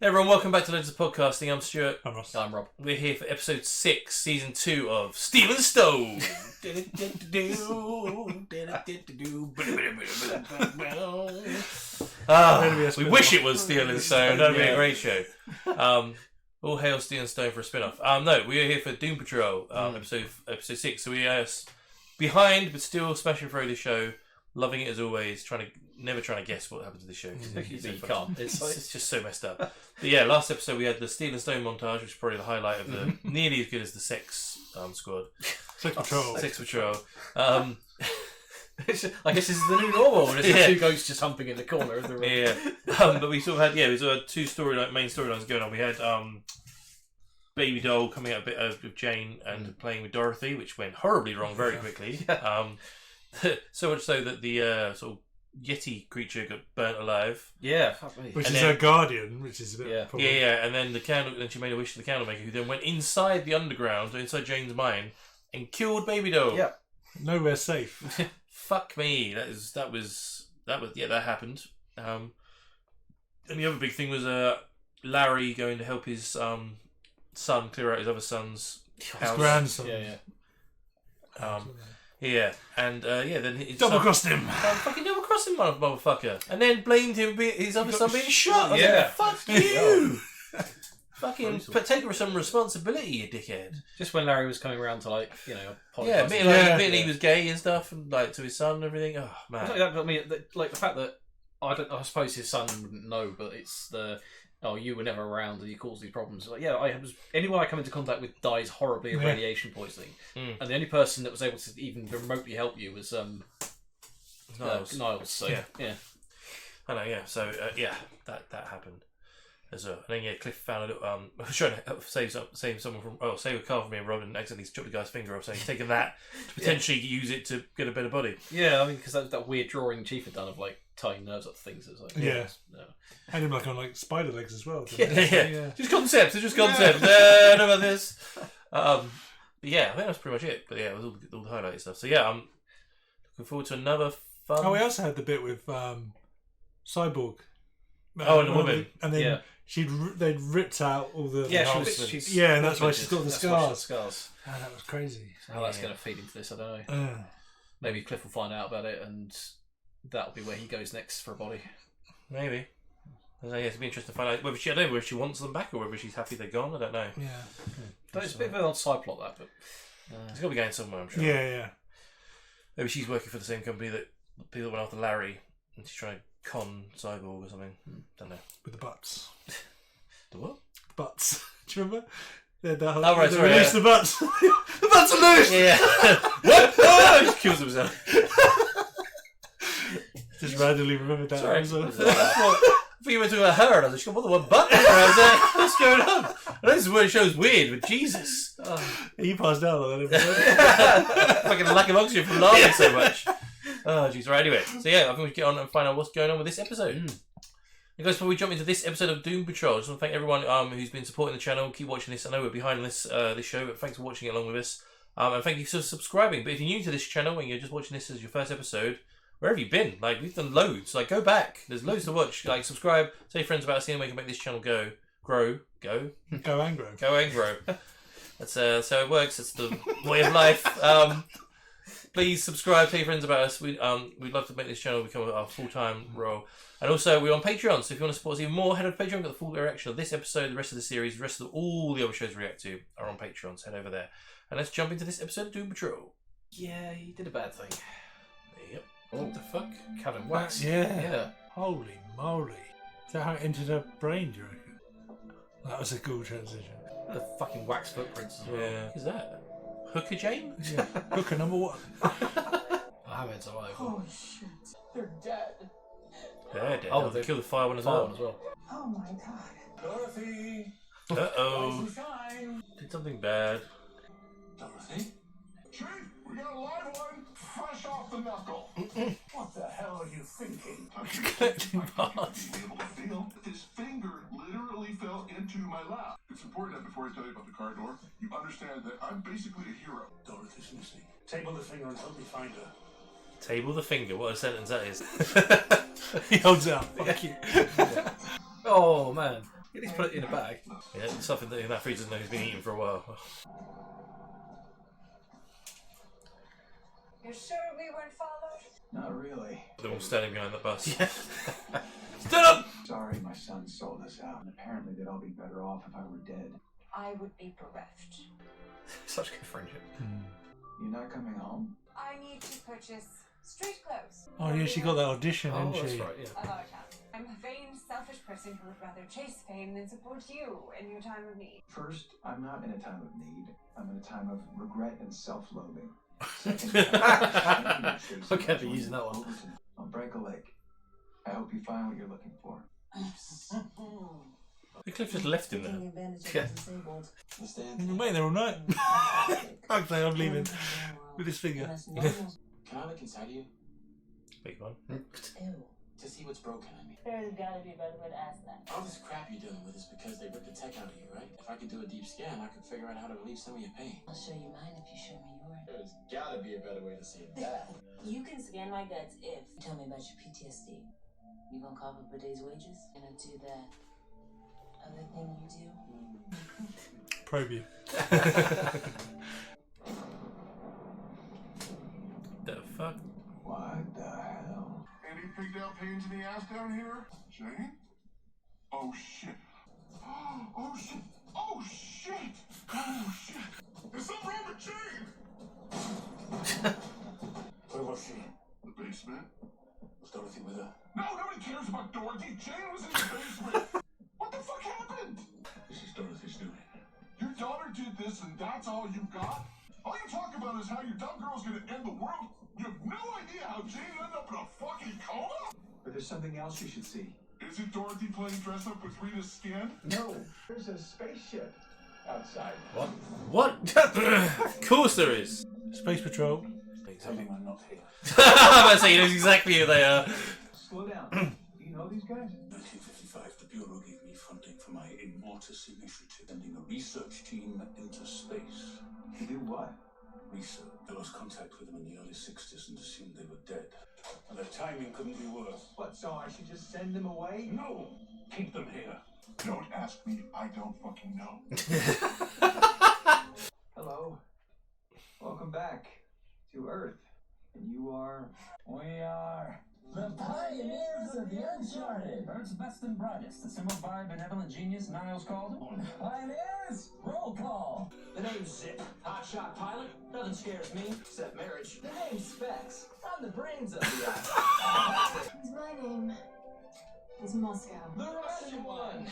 Hey everyone, welcome back to Loads of Podcasting. I'm Stuart. I'm Ross. I'm Rob. We're here for episode 6, season 2 of Steel and Stone. We wish it was Steel and Stone. That'd be a great show. All hail Steel and Stone for a spin-off. No, we're here for Doom Patrol, episode 6. So we are behind, but still smashing through the show. Loving it as always. Never trying to guess what happened to the show. You can't. It's just so messed up. But yeah, last episode we had the Steel and Stone montage, which is probably the highlight of the nearly as good as the Sex Squad. Sex Patrol. Sex Patrol. I guess this is the new normal. There's two ghosts just humping in the corner of the room. Yeah. But we sort of had two main storylines going on. We had Baby Doll coming out a bit with Jane and playing with Dorothy, which went horribly wrong very quickly. So much so that the sort of Yeti creature got burnt alive. Yeah, fuck me. Which is her guardian, which is a bit Yeah, and then then she made a wish to the candlemaker, who then went inside the underground, inside Jane's mine, and killed Baby Doll. Yeah. Nowhere safe. Fuck me. That happened. And the other big thing was Larry going to help his son clear out his other son's house. His grandson. Then his Double-crossed him. Fucking double-crossed him, motherfucker. And then blamed him his other son being shot. I was like, fuck you. Fucking take some responsibility, you dickhead. Just when Larry was coming around to apologise. Admitting he was gay and stuff, and to his son and everything. Oh man. I mean, the fact that I suppose his son wouldn't know, but it's you were never around and you caused these problems. Anyone I come into contact with dies horribly of radiation poisoning, and the only person that was able to even remotely help you was Niles. So yeah. I know. Yeah. So that happened. As well. And then Cliff found a little, trying to save someone from, save a car from being robbed and accidentally chopped the guy's finger off. So he's taken that to potentially use it to get a better body. Yeah, I mean, because that weird drawing Chief had done of tying nerves up to things. It was like, had him on spider legs as well. Yeah. Just concepts. It's just concepts. Know about this. I think that's pretty much it. But yeah, it was all the highlight stuff. So yeah, I'm looking forward to another fun. Oh, we also had the bit with Cyborg. And the woman. And then they'd ripped out all the she's and that's why she's got the scars. Oh, that was crazy. How that's going to feed into this, I don't know. Maybe Cliff will find out about it, and that'll be where he goes next for a body. Maybe. It'd be interesting to find out whether I don't know if she wants them back or whether she's happy they're gone. I don't know. Yeah. It's a bit of an odd side plot, that, but it's got to be going somewhere, I'm sure. Yeah. Maybe she's working for the same company that people went after Larry, and she's trying to con Cyborg or something. Don't know. With the butts. The what? Butts. Do you remember? The butts. The butts are loose! Yeah. What? Oh, he just kills himself. Just randomly remembered that. Sorry. I thought you were talking about her, and I was like, what the one button? I was like, what's going on? I know this is where the show's weird, but Jesus. He passed out on that. Fucking lack of oxygen from laughing so much. Oh, jeez. Right, anyway. So, I think we should get on and find out what's going on with this episode. And guys, before we jump into this episode of Doom Patrol, I just want to thank everyone who's been supporting the channel. Keep watching this. I know we're behind this show, but thanks for watching it along with us. And thank you for subscribing. But if you're new to this channel and you're just watching this as your first episode, where have you been? We've done loads. Go back. There's loads to watch. Subscribe. Tell your friends about us. See how we can make this channel grow. Go and grow. That's how it works. It's the way of life. Please subscribe. Tell your friends about us. We'd love to make this channel become our full-time role. And also, we're on Patreon, so if you want to support us even more, head over to Patreon. We've got the full reaction of this episode, the rest of the series, the rest of all the other shows we react to are on Patreon, so head over there. And let's jump into this episode of Doom Patrol. Yeah, he did a bad thing. Yep. What the fuck? Covered in wax. Yeah. Holy moly. Is that how it entered her brain, do you reckon? That was a cool transition. The fucking wax footprints as well. Yeah. What is that? Hooker Jane? Yeah. Hooker number 1. I haven't survived. Oh shit. They're dead. They're dead. Oh, they killed the fire one as well. Oh my god. Dorothy! Uh-oh. Shine! Did something bad. Dorothy? Chief, we got a live one! Fresh off the knuckle! What the hell are you thinking? Collecting parts. Be able to feel that his finger literally fell into my lap. It's important that before I tell you about the car door, you understand that I'm basically a hero. Dorothy's missing. Table the finger and help me find her. Table the finger. What a sentence that is. He holds it up. Fuck you. Oh man. At least put it in a bag. Yeah, it's something that in that freezer has been eaten for a while. You're sure we weren't followed? Not really. They're all standing behind the bus. Yeah. Stand up! Sorry, my son sold us out, and apparently they'd all be better off if I were dead. I would be bereft. Such good friendship. You're not coming home? I need to purchase street clothes. Oh yeah, she got that audition, Oh, didn't that's she? right, yeah. Of our town. I'm a vain, selfish person who would rather chase fame than support you in your time of need. First, I'm not in a time of need. I'm in a time of regret and self-loathing. Okay, be using that one. I'll break a leg. I hope you find what you're looking for. The Cliff just left him there. Yeah. You've been waiting there all night. I'm saying I'm leaving with this finger. Can I look inside you? Big one. To see what's broken, I mean. There's gotta be a better way to ask that. All this crap you're dealing with is because they ripped the tech out of you, right? If I could do a deep scan, I could figure out how to relieve some of your pain. I'll show you mine if you show me yours. There's gotta be a better way to say that. You can scan my guts if you tell me about your PTSD. You gonna cough up a day's wages? Gonna do that other thing you do? Probe you. The fuck? What the hell? Any pigged out pains in the ass down here? Jane? Oh shit. Oh shit. Oh shit. Oh shit. There's something wrong with Jane. Where was she? The basement? Was Dorothy with her? No, nobody cares about Dorothy. Jane was in the basement. What the fuck happened? This is Dorothy's doing. Your daughter did this and that's all you got? All you talk about is how your dumb girl's gonna end the world. You have no idea how Jane ended up in a fucking coma? But there's something else you should see. Is it Dorothy playing dress up with Rita's skin? No, there's a spaceship outside. What? Of course there is. Space Patrol. Tell me I'm not here. I'm about to say, he knows exactly who they are. Slow down. Do you know these guys? 1955, the Bureau gave me funding for my Immortus initiative, sending a research team into space. To do what? Research. I lost contact with them in the early 60s and assumed they were dead. And their timing couldn't be worse. What, so I should just send them away? No! Keep them here. Don't ask me. I don't fucking know. Hello. Welcome back to Earth. And you are... We are... The pioneers of the uncharted. Earth's best and brightest. Assembled by benevolent genius Niles called. Pioneers! Roll call. The name's Zip. Hotshot pilot. Nothing scares me except marriage. The name's Specs. I'm the brains of the act. My name is Moscow. The Russian one.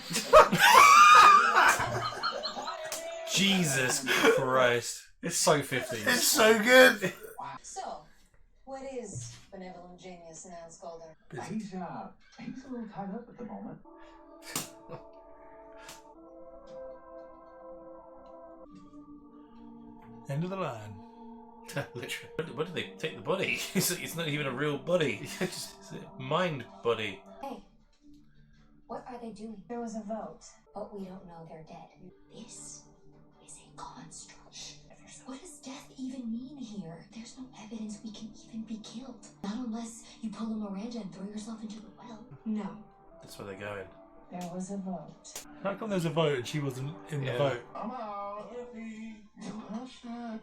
Jesus Christ. It's so 50s. It's so good. So, what is benevolent genius Niles Calder? He's a little tied up at the moment. End of the line. Literally. Where did they take the body? It's not even a real body. It's a mind body. Hey, what are they doing? There was a vote. But we don't know they're dead. This is a construct. What does death even mean here? There's no evidence we can even be killed. Not unless you pull a Miranda and throw yourself into the well. No. That's where they're going. There was a vote. How come there's a vote and she wasn't in the vote? I'm out. Oh shit.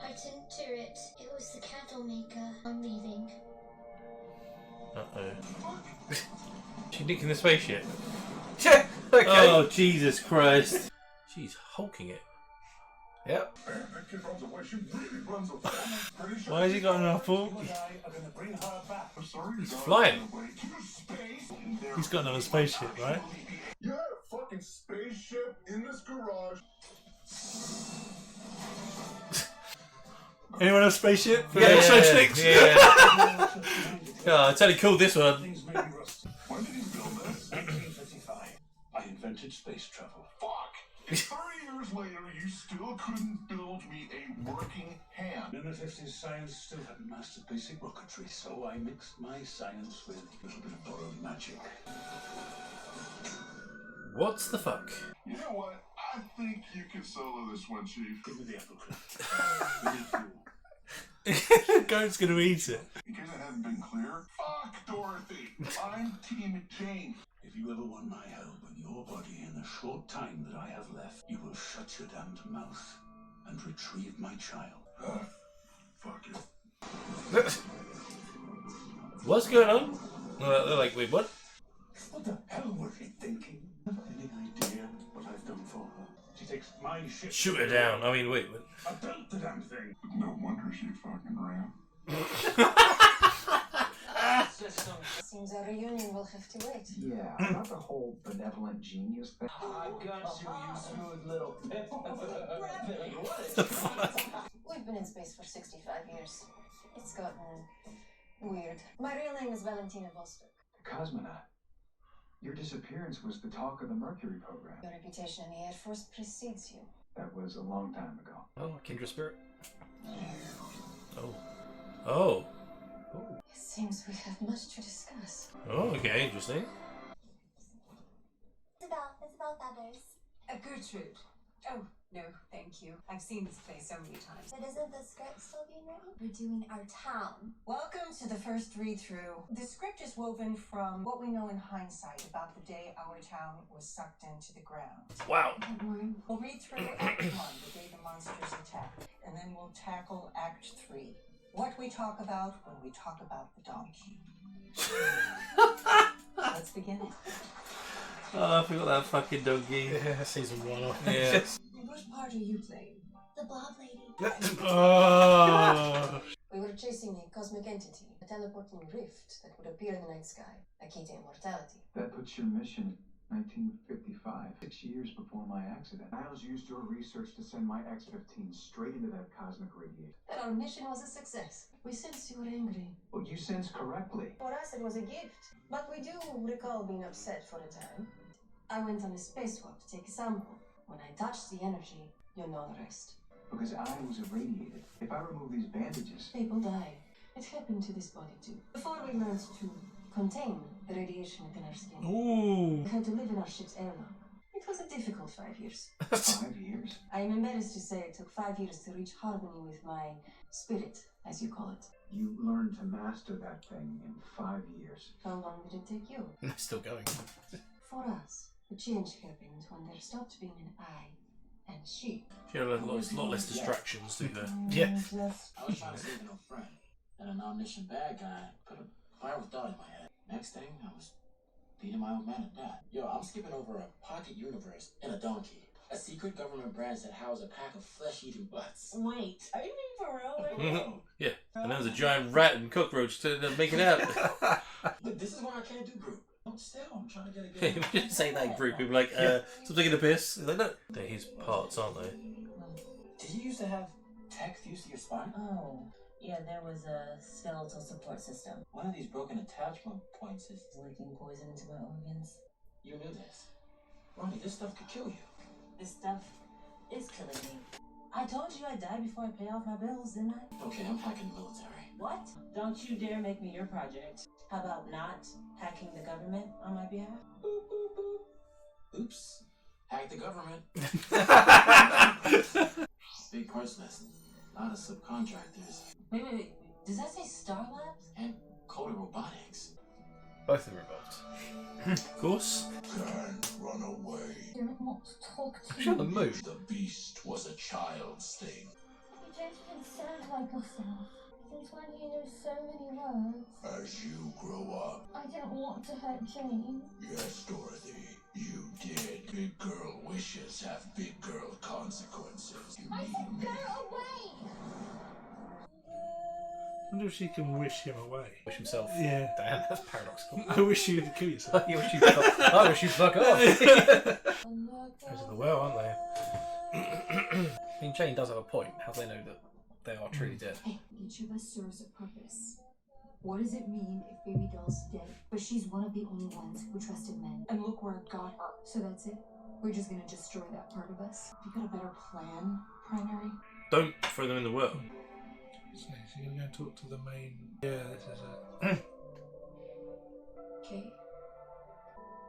Attend turret. It was the cattle maker. I'm leaving. Uh-oh. She nicking the spaceship. Yeah, okay. Oh, Jesus Christ. She's hulking it. Yep. Man, that kid runs away. She really runs away. Pretty sure Why has he got an apple? I'm sorry. He's flying. To space. He's got another spaceship, right? You had a fucking spaceship in this garage. Anyone have a spaceship for Yeah, episode 6? Yeah. Oh, it's only called this one. When did he build this? 1955. I invented space travel. Fuck! 30 years later, you still couldn't build me a working hand. In the 50s, science still hadn't mastered basic rocketry, so I mixed my science with a little bit of borrowed magic. What's the fuck? You know what? I think you can solo this one, Chief. Give me the apple clip. We need fuel. The goat's going to eat it. In case it hasn't been clear, fuck Dorothy. I'm Team Jane. If you ever want my help in your body in the short time that I have left, you will shut your damned mouth and retrieve my child. Fuck it. What's going on? They're like, wait, what? What the hell was she thinking? Any idea what I've done for her? She takes my shit. Shoot her down. I mean, wait. I built the damn thing. No wonder she fucking ran. Seems our reunion will have to wait. Yeah, not the whole benevolent genius thing. I got you, you smooth little pip. We've been in space for 65 years. It's gotten weird. My real name is Valentina Vostok. Cosmonaut, your disappearance was the talk of the Mercury program. Your reputation in the Air Force precedes you. That was a long time ago. Oh, kindred spirit. Oh. It seems we have much to discuss. Oh, okay, interesting. Isabel Feathers. Gertrude. Oh, no, thank you. I've seen this play so many times. But isn't the script still being written? We're doing our town. Welcome to the first read-through. The script is woven from what we know in hindsight about the day our town was sucked into the ground. Wow. We'll read through Act 1, the day the monsters attacked, and then we'll tackle Act 3, what we talk about when we talk about the donkey. Let's begin. Oh, I forgot that fucking donkey. Yeah, season 1 off. Yeah. What part are you playing? The Blob Lady. Oh. We were chasing a cosmic entity, a teleporting rift that would appear in the night sky, a key to immortality. That puts your mission at 1955, 6 years before my accident. Niles used your research to send my X-15 straight into that cosmic radiator. But our mission was a success. We sensed you were angry. Well, you sensed correctly. For us, it was a gift. But we do recall being upset for a time. I went on a spacewalk to take a sample. When I touched the energy, you know the rest. Because I was irradiated. If I remove these bandages... People die. It happened to this body too. Before we learned to contain the radiation within our skin, Ooh. we had to live in our ship's airlock. It was a difficult 5 years. 5 years? I am embarrassed to say it took 5 years to reach harmony with my spirit, as you call it. You learned to master that thing in 5 years. How long did it take you? Still going. For us, the change happened when there stopped being an I and she. She had a lot less distractions to her. Yeah. I was trying to save an old friend, and an omniscient bad guy put a viral thought in my head. Next thing, I was beating my old man to death. Yo, I'm skipping over a pocket universe and a donkey. A secret government branch that housed a pack of flesh-eating butts. Wait, are you being for real right now? Yeah. And there was a giant rat and cockroach making out. Look, this is why I can't do group. Still, I'm trying to get a Yeah, good. we didn't say that group. People were like, stop taking a piss. He's like, no. They're his parts, aren't they? Did you used to have tech fused to your spine? Oh, yeah, there was a skeletal support system. One of these broken attachment points is. Leaking poison into my organs. You knew this. Ronnie, this stuff could kill you. This stuff is killing me. I told you I'd die before I pay off my bills, didn't I? Okay, I'm hacking the military. What? Don't you dare make me your project. How about not hacking the government on my behalf? Boop, boop, boop. Oops. Hack the government. Big parts list. A lot of subcontractors. Wait. Does that say Star Labs? And Coda Robotics. Both of them are involved. Of course. Can't run away. You don't want to talk to She's on the move. The beast was a child's thing. You don't even sound like yourself. Since when do you know so many words? As you grow up, I didn't want to hurt Jane. yes, Dorothy, you did. Big girl wishes have big girl consequences. You I need said me. go away! I wonder if she can wish him away. Wish himself. Yeah. Damn, that's paradoxical. I wish you could kill yourself. I wish you'd fuck off. Those are the well, aren't they? I mean, Jane does have a point. How do they know that they are truly dead? Hey, each of us serves a purpose. What does it mean if Baby Doll's dead, but she's one of the only ones who trusted men? And look where it got her. So that's it? We're just gonna destroy that part of us? You got a better plan, Primary? Don't throw them in the well. So you're going to talk to the main... Yeah, this is it. Kate,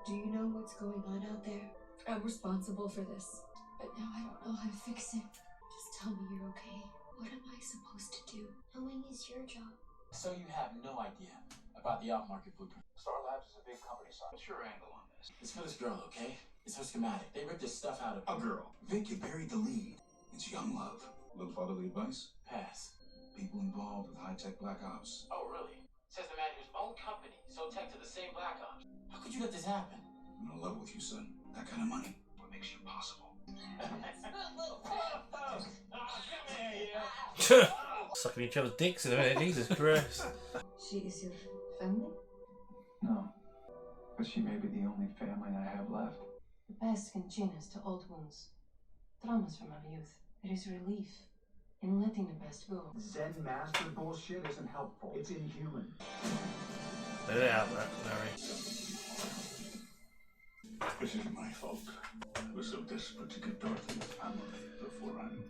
do you know what's going on out there? I'm responsible for this, but now I don't know how to fix it. Just tell me you're okay. What am I supposed to do? Knowing is your job. So you have no idea about the off-market blueprint. Star Labs is a big company, son. What's your angle on this? It's for this girl, okay? It's her schematic. They ripped this stuff out of A girl. Vic, you buried the lead. It's young love. Little fatherly advice? Pass. People involved with high-tech black ops. Oh, really? Says the man whose own company sold tech to the same black ops. How could you let this happen? I'm in love with you, son. That kind of money. What makes you possible? Sucking each other's dicks in a minute, Jesus Christ. She is your family? No. But she may be the only family I have left. The past can chain us to old wounds, traumas from our youth. There is relief in letting the past go. Zen master bullshit isn't helpful. It's inhuman. Let it out, Larry. This isn't my fault. I was so desperate to get Dorothy a family before I'm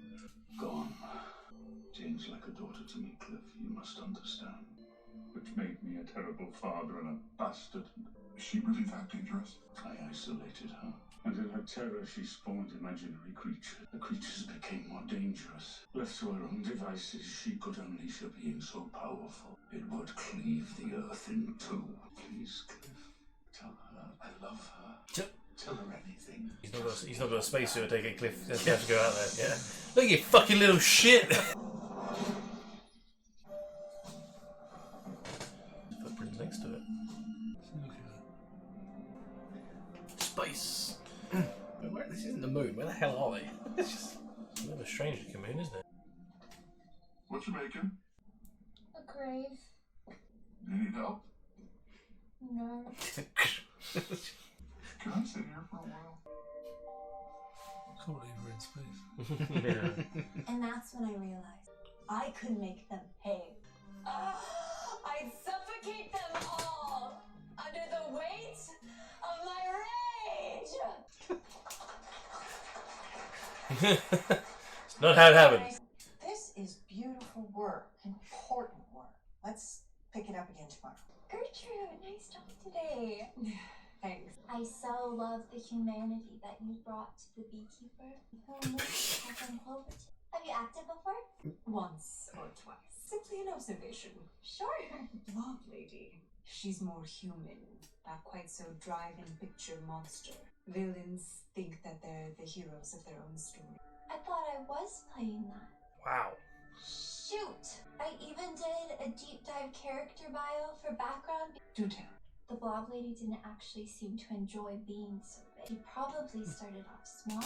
gone. Jane's like a daughter to me, Cliff, you must understand. Which made me a terrible father and a bastard. Is she really that dangerous? I isolated her. And in her terror, she spawned imaginary creatures. The creatures became more dangerous. Left to her own devices, she could unleash a being so powerful, it would cleave the earth in two. Please, Cliff, tell her I love her. Tell her anything. He's not got a spacesuit to take it, Cliff. He has to go out there, yeah? Look at you fucking little shit! Footprints next to it. Space! This isn't the moon. Where the hell are they? It's just a bit of a strange looking moon, isn't it? What you making? A grave. You need help? No. Can I sit here for a while? I can't believe we're in space. Yeah. And that's when I realized I could make them pay. I'd suffocate them all under the weight of my rage. It's not how it happens. This is beautiful work, important work. Let's pick it up again tomorrow. Gertrude, nice job today. Thanks. I so love the humanity that you brought to the beekeeper. Who makes Captain Cloverton? Have you acted before? Once or twice. Simply an observation. Sure. Blonde lady. She's more human. Not quite so drive-in picture monster. Villains think that they're the heroes of their own story. I thought I was playing that. Wow. Shoot! I even did a deep dive character bio for background. Do tell. The blob lady didn't actually seem to enjoy being so big. She probably started off small.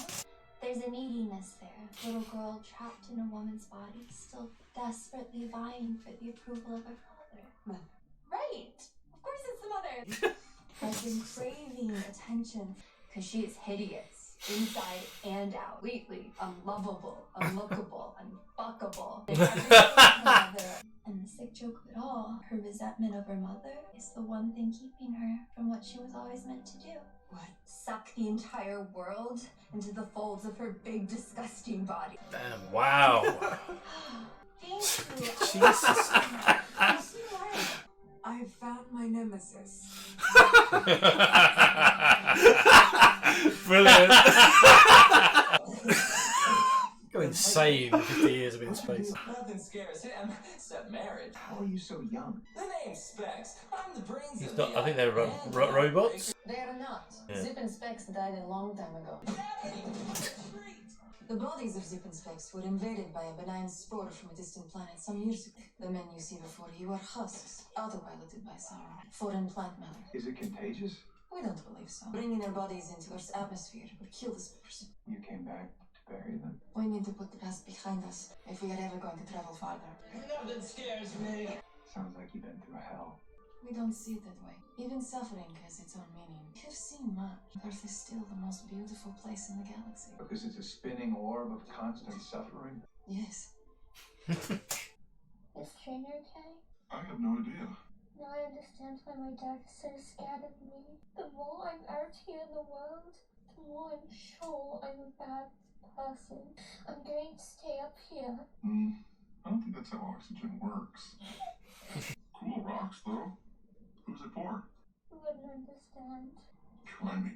There's a neediness there. Little girl trapped in a woman's body, still desperately vying for the approval of her father. Mother. Right! Of course it's the mother! Has been craving attention because she is hideous, inside and out. Completely unlovable, unlookable, unfuckable. And the sick joke of it all, her resentment of her mother is the one thing keeping her from what she was always meant to do. What? Suck the entire world into the folds of her big, disgusting body. Damn, wow. Thank you. Jesus. I found my nemesis. Brilliant. Go insane 50 years of being in space. Nothing scares him except marriage. How are you so young? The name's Specs. I'm the brains He's of not, the I think they're robots. They are not. Yeah. Zip and Specs died a long time ago. The bodies of Zip and Specs were invaded by a benign spore from a distant planet some years ago. The men you see before you are husks, autopiloted by some foreign plant matter. Is it contagious? We don't believe so. Bringing their bodies into Earth's atmosphere would kill this person. You came back to bury them. We need to put the past behind us if we are ever going to travel farther. Nothing scares me. Sounds like you've been through hell. We don't see it that way. Even suffering has its own meaning. You've seen much. Earth is still the most beautiful place in the galaxy. Because it's a spinning orb of constant suffering? Yes. Is Trainer okay? I have no idea. Now I understand why my dad is so scared of me. The more I'm out here in the world, the more I'm sure I'm a bad person. I'm going to stay up here. I don't think that's how oxygen works. Cool rocks, though. Who's it for? You wouldn't understand. Try me.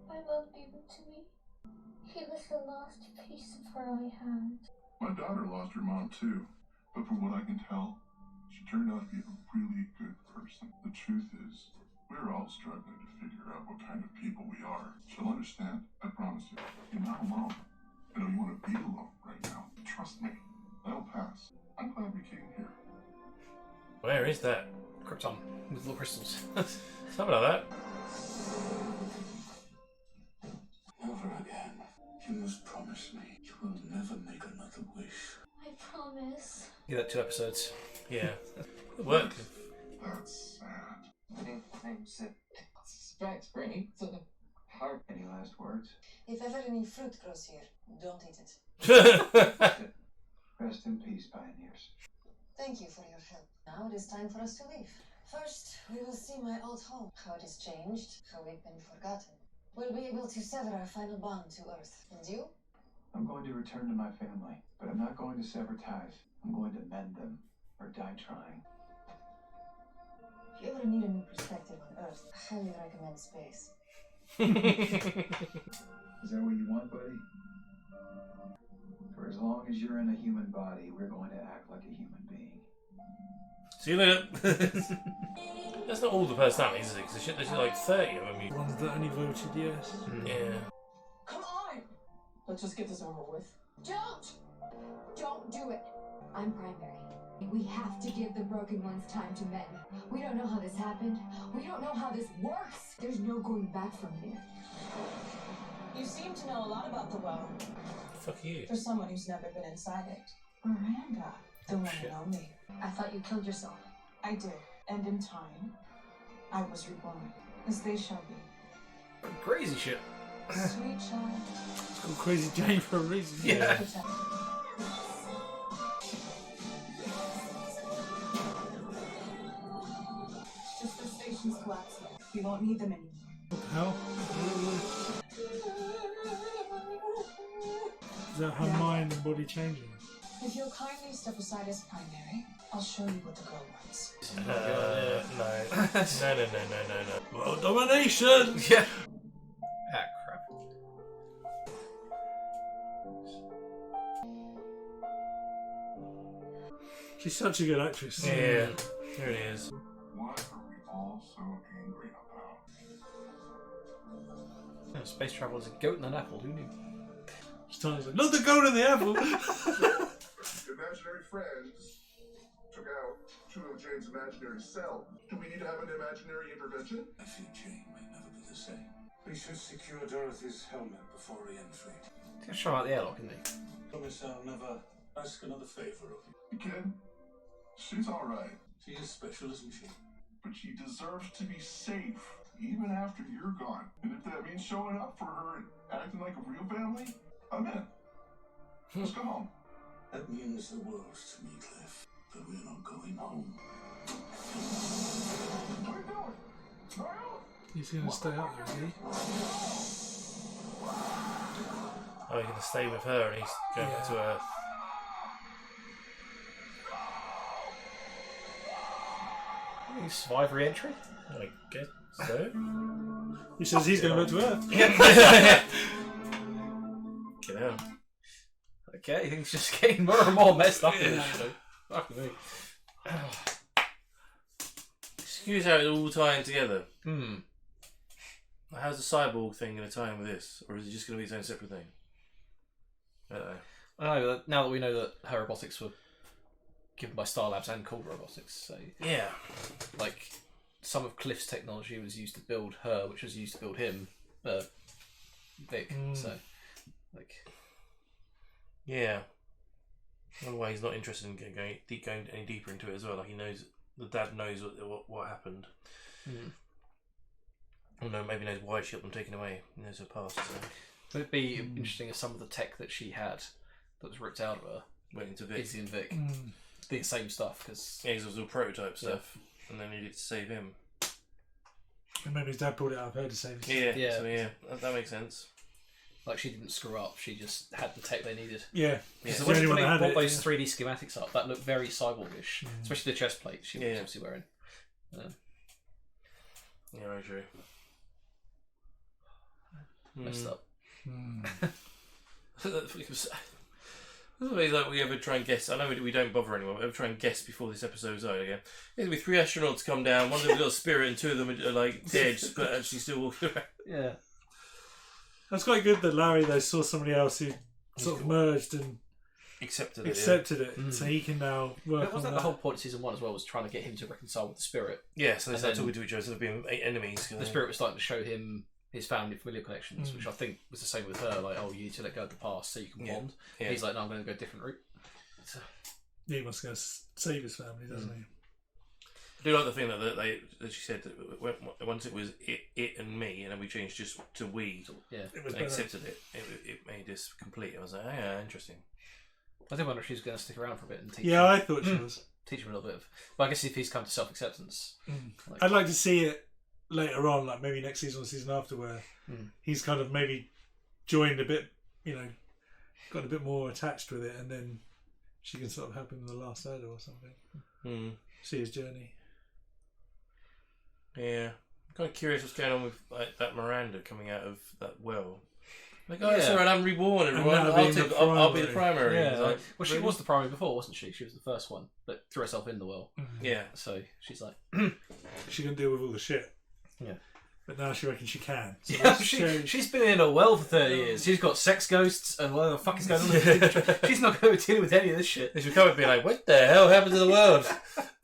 My mom gave it to me. He was the last piece of her I had. My daughter lost her mom too, but from what I can tell, she turned out to be a really good person. The truth is, we're all struggling to figure out what kind of people we are. She'll understand, I promise you. You're not alone. I know you want to be alone right now. Trust me, that'll pass. I'm glad we came here. Where is that? Krypton with little crystals. Something like that. Never again. You must promise me you will never make another wish. I promise. Yeah, that 2 episodes. Yeah. It worked. That's sad. I'm sick. Strikes brain. Heart. Any last words? If ever any fruit grows here, don't eat it. Rest in peace, pioneers. Thank you for your help. Now it is time for us to leave. First, we will see my old home, how it has changed, how we've been forgotten. We'll be able to sever our final bond to Earth. And you? I'm going to return to my family, but I'm not going to sever ties. I'm going to mend them, or die trying. If you ever need a new perspective on Earth, I highly recommend space. Is that what you want, buddy? For as long as you're in a human body, we're going to act like a human being. See you later. That's not all the personalities, is it? Because there's like 30 of them. Ones that only voted yes. Yeah. Come on! Let's just get this over with. Don't do it. I'm primary. We have to give the broken ones time to mend. We don't know how this happened. We don't know how this works. There's no going back from here. You seem to know a lot about the well. Fuck you. For someone who's never been inside it. Miranda, the one and only. I thought you killed yourself. I did, and in time, I was reborn, as they shall be. Crazy shit. Sweet child. It's called Crazy Jane for a reason. Yeah. It's just the station's collapsing. We won't need them anymore. What the hell? Is that her mind and body changing? If you'll kindly step aside as primary, I'll show you what the girl wants. No. World domination! Yeah. Ah, crap. She's such a good actress. Yeah. Here it is. What are we all so angry about? Yeah, space travel is a goat and an apple. Who knew? Stein's like, not the goat in the apple! Imaginary friends took out 2 of Jane's imaginary cells. Do we need to have an imaginary intervention? I fear Jane may never be the same. We should secure Dorothy's helmet before re-entry. He's gonna show out the airlock, isn't he? Promise I'll never ask another favor of you. You kid? She's alright. She is special, isn't she? But she deserves to be safe, even after you're gone. And if that means showing up for her and acting like a real family, I'm in. Let's go home. That means the world to me, Cliff. But we're not going home. What are you doing? Niall? He's gonna stay up there, is he? Oh, he's going to stay with her and he's going back to Earth. He survived re-entry? I guess so. He says he's going back to Earth. Get out. Okay, things just getting more and more messed up in this show. Fuck me. Excuse how it's all tying together. Hmm. How's the cyborg thing going to tie in with this? Or is it just going to be its own separate thing? I don't know. I know that now that we know that her robotics were given by Star Labs and called robotics, so Yeah. like some of Cliff's technology was used to build her, which was used to build him, Vic. So like, yeah. I don't know why he's not interested in going any deeper into it as well. Like he knows, the dad knows what happened. Or no, maybe knows why she got them taken away. He knows her past. So. Would it be interesting if some of the tech that she had that was ripped out of her went into Vic? Is in Vic. The same stuff, because yeah, it was all prototype stuff, and they needed to save him. And maybe his dad pulled it out of her to save his Yeah, yeah. so yeah, that makes sense. Like she didn't screw up; she just had the tech they needed. Yeah, So when when they had brought it, those 3D schematics up, that looked very cyborgish, especially the chest plate she was obviously wearing. Yeah, very true. Messed up. Like we ever try and guess. I know we don't bother anyone. But ever try and guess before this episode's over again. There's gonna be 3 astronauts come down. One of them got a spirit, and 2 of them are like dead, but actually still walking around. Yeah, That's quite good that Larry though saw somebody else who sort of merged and accepted it, so he can now work but wasn't on that the whole point of season 1 as well? Was trying to get him to reconcile with the spirit. Yeah, so they started talking to each other instead of being enemies. The spirit was starting to show him his family familiar connections, which I think was the same with her. Like, oh, you need to let go of the past so you can bond. Yeah. He's like, no, I'm going to go a different route. So, he wants to go save his family, doesn't he? I do like the thing that she said that once it was it and me, and then we changed just to we. Yeah, and accepted it. It made us complete. I was like, oh, yeah, interesting. I did wonder if she was going to stick around for a bit and teach. Yeah, I thought she was. Teach him a little bit of. But I guess if he's come to self-acceptance, I'd like to see it later on, like maybe next season or season after, where he's kind of maybe joined a bit, got a bit more attached with it, and then she can sort of help him in the last hurdle or something. See his journey. Yeah, I'm kind of curious what's going on with like that Miranda coming out of that well. Like, oh, it's alright, I'm reborn, everyone. I'll be the primary. Yeah, like, well, she was the primary before, wasn't she? She was the first one, but threw herself in the well. Yeah. So she's like, she can deal with all the shit. Yeah. But now she reckons she can. So yeah, she's been in a well for 30 years. She's got sex ghosts and whatever the fuck is going on. She's not going to deal with any of this shit. She'll come and be like, what the hell happened to the world?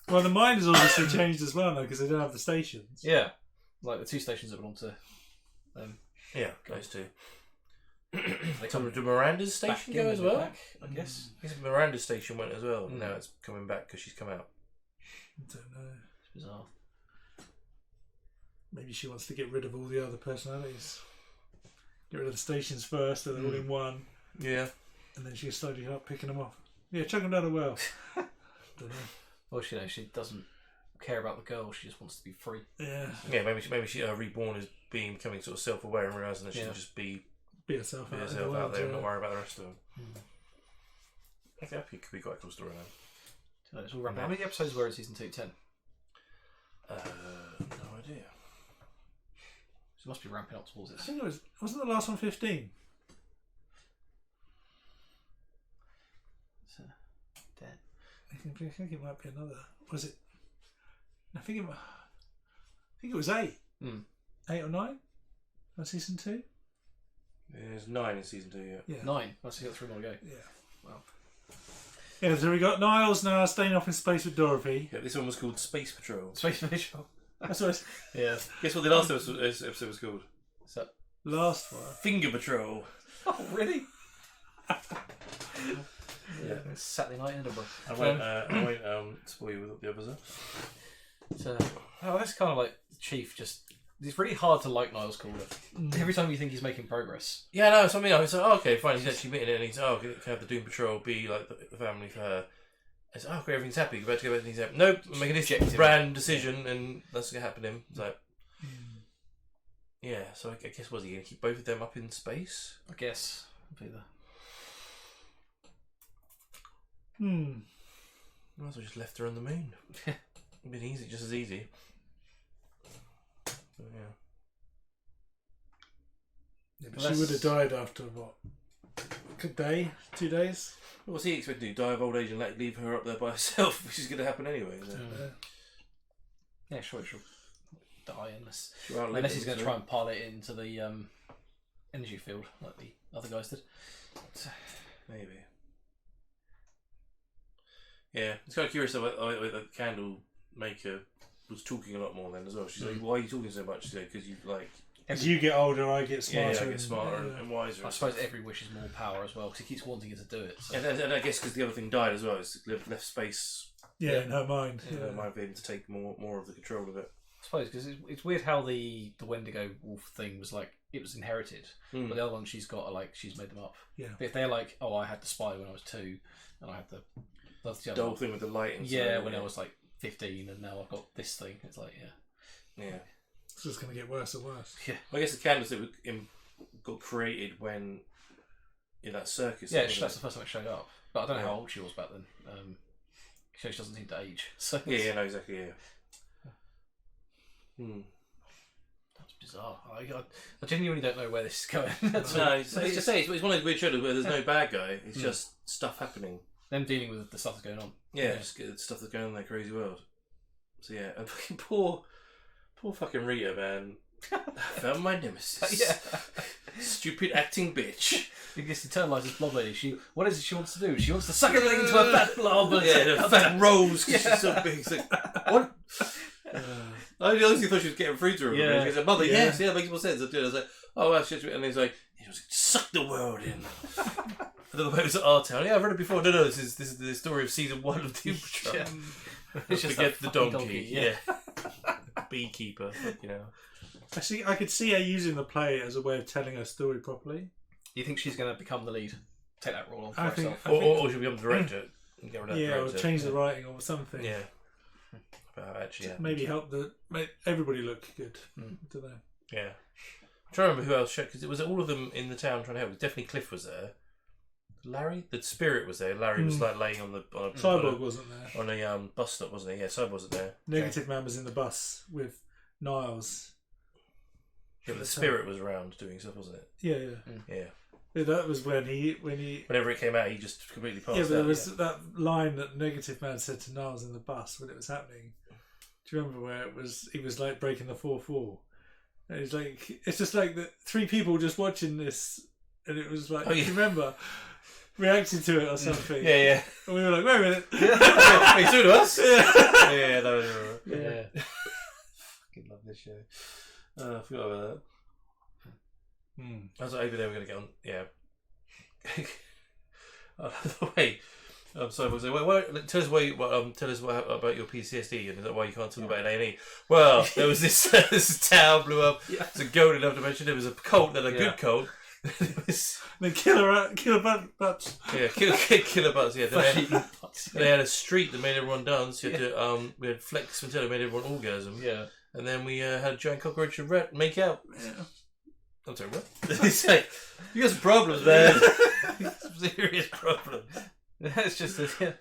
Well, the mind has obviously changed as well now because they don't have the stations. Yeah. Like the 2 stations that belong to them. Yeah, those 2. They come to Miranda's station go as well? Back, I guess. I guess Miranda's station went as well. Now it's coming back because she's come out. I don't know. It's bizarre. Maybe she wants to get rid of all the other personalities. Get rid of the stations first, so they're all in one. Yeah. And then she slowly start picking them off. Yeah, chuck them down the well. Don't know. Well, she doesn't care about the girl. She just wants to be free. Yeah. Yeah, maybe she reborn as becoming sort of self-aware and realising that she can just be herself out there and not worry about the rest of them. I think that could be quite a cool story now. How many episodes were in season 2? 10? No idea. So it must be ramping up towards it. I think wasn't the last one 15? So, 10. I think it might be another. Was it? I think it was 8. 8 or 9 on season 2. There's 9 in season 2. Yeah. 9. I see got 3 more to go. Yeah. Wow. Yeah, so we got Niles now staying off in space with Dorothy. Yeah, this one was called Space Patrol. Space Patrol. That's what yeah. Guess what the last episode was called? What's that? Last one. Finger Patrol. Oh, really? Yeah. It's Saturday night in Edinburgh. I won't spoil you with what the others are. So, that's kind of like Chief just... It's really hard to like Niles Calder. Every time you think he's making progress. Yeah, no, so I mean, it's like, oh, okay, fine, he's actually admitting it, and he's, can have the Doom Patrol be like the family for her. It's okay, everything's happy, go back to everything's happy. Nope, I'm making this brand decision, and that's going to happen to him. It's like, yeah, so I guess, was he going to keep both of them up in space? I guess. Be the... Might as well just left her on the moon. It'd been easy, just as easy. But, yeah, but she would have died after what? A day? 2 days? What's he expecting to do? Die of old age and leave her up there by herself, which is going to happen anyway. Yeah, sure, she'll die unless he's he's going to try and pilot it into the energy field like the other guys did. So, maybe. Yeah, it's kind of curious about the candle maker was talking a lot more then as well. She's like, "Why are you talking so much?" She said, "Because you like." As you get older, I get smarter. Yeah, I get smarter and wiser. I suppose every wish is more power as well because he keeps wanting her to do it. So. And I guess because the other thing died as well, it's left space. Yeah, in her mind. In her mind being able to take more of the control of it. I suppose because it's weird how the Wendigo wolf thing was like it was inherited, but the other one she's got are like she's made them up. Yeah. But if they're like, oh, I had the spy when I was 2, and I had the whole thing with the light and stuff. When I was like 15, and now I've got this thing. It's like yeah. It's just going to get worse and worse. Yeah. Well, I guess the candles that got created when in that circus. Yeah, that's the first time it showed up. But I don't know how old she was back then. She doesn't seem to age. So yeah, no, exactly, yeah. That's bizarre. I genuinely don't know where this is going. No, it's one of those weird shows where there's no bad guy. It's just stuff happening. Them dealing with the stuff that's going on. Yeah, just get the stuff that's going on in that crazy world. So yeah, and fucking poor fucking Rita, man. I found my nemesis. Yeah. Stupid acting bitch. He gets internalised as blob lady. What is it she wants to do? She wants to suck everything into a fat blob. Yeah, the fat rolls because she's so big. It's like, what? I honestly thought she was getting through to her. Yeah. She said, "Mother, yes, that makes more sense." I was like, "Oh, well, shit." And he's like, "Suck the world in." I don't know if it was at our town. Yeah, I've read it before. No, this is the story of season 1 of Doom Patrol. Yeah. It's just forget the donkey. Yeah. Beekeeper. You know. Actually, I could see her using the play as a way of telling her story properly. Do you think she's going to become the lead? Take that role on for I think- herself? Or she'll become the director. And get rid of that Yeah, or director. change the writing or something. Yeah. Actually, yeah. Maybe make everybody look good. Do they? Yeah. I'm trying to remember who else, because it was all of them in the town trying to help. Definitely Cliff was there. Larry? The Spirit was there. Larry was like laying on a Cyborg wasn't there. On a bus stop, wasn't he? Yeah, Cyborg wasn't there. Negative Man was in the bus with Niles. Yeah, but the Spirit was around doing stuff, wasn't it? Yeah, yeah. Yeah. Yeah, that was when he whenever it came out, he just completely passed out. Yeah, but there was that line that Negative Man said to Niles in the bus when it was happening. Do you remember where he was like breaking the 4th wall? And he's like, it's just like the 3 people just watching this, and it was like, do you remember reacting to it or something? Yeah, yeah. And we were like, wait a minute. Are you to us? Yeah, that was Yeah. Fucking love this show. I forgot about that. I was like, over there we're going to get on. Yeah. Wait. I'm sorry. Tell us about your PTSD and is that why you can't talk about it in A&E. Well, there was this town blew up. Yeah. It's a goat enough to mention. There was a cult, then a good cult. The killer butts. Yeah, killer butts. Yeah, they had a street that made everyone dance. You had to, we had Flex Mattel made everyone orgasm. Yeah, and then we had a giant cockroach and rat make out. Yeah. I'm sorry, what? He's like, you got some problems, man. Some serious problems. It's just it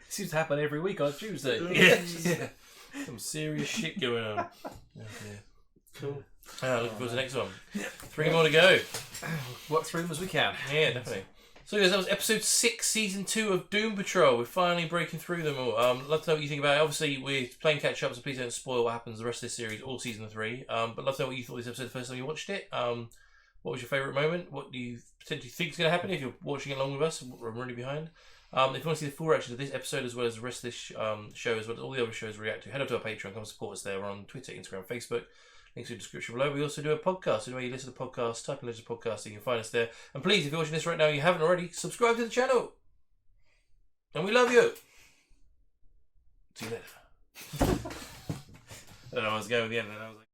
seems to happen every week on Tuesday. Yeah. Some serious shit going on. Okay. Cool. Looking forward to the next one. 3 more to go. Work through them as we can. Yeah, definitely. So guys, that was episode 6, season 2 of Doom Patrol. We're finally breaking through them all. Love to know what you think about it. Obviously, we're playing catch up, so please don't spoil what happens the rest of this series or season 3. But love to know what you thought of this episode the first time you watched it. What was your favourite moment? What do you potentially think is going to happen if you're watching it along with us? We're really behind. If you want to see the full reaction to this episode as well as the rest of this show, as well as all the other shows we react to, head over to our Patreon, come support us there. We're on Twitter, Instagram, Facebook. Links in the description below. We also do a podcast. So anyway you listen to podcasts, type in Legends Podcast, you can find us there. And please, if you're watching this right now and you haven't already, subscribe to the channel. And we love you. See you later. I don't know, I was going with the end and I was like...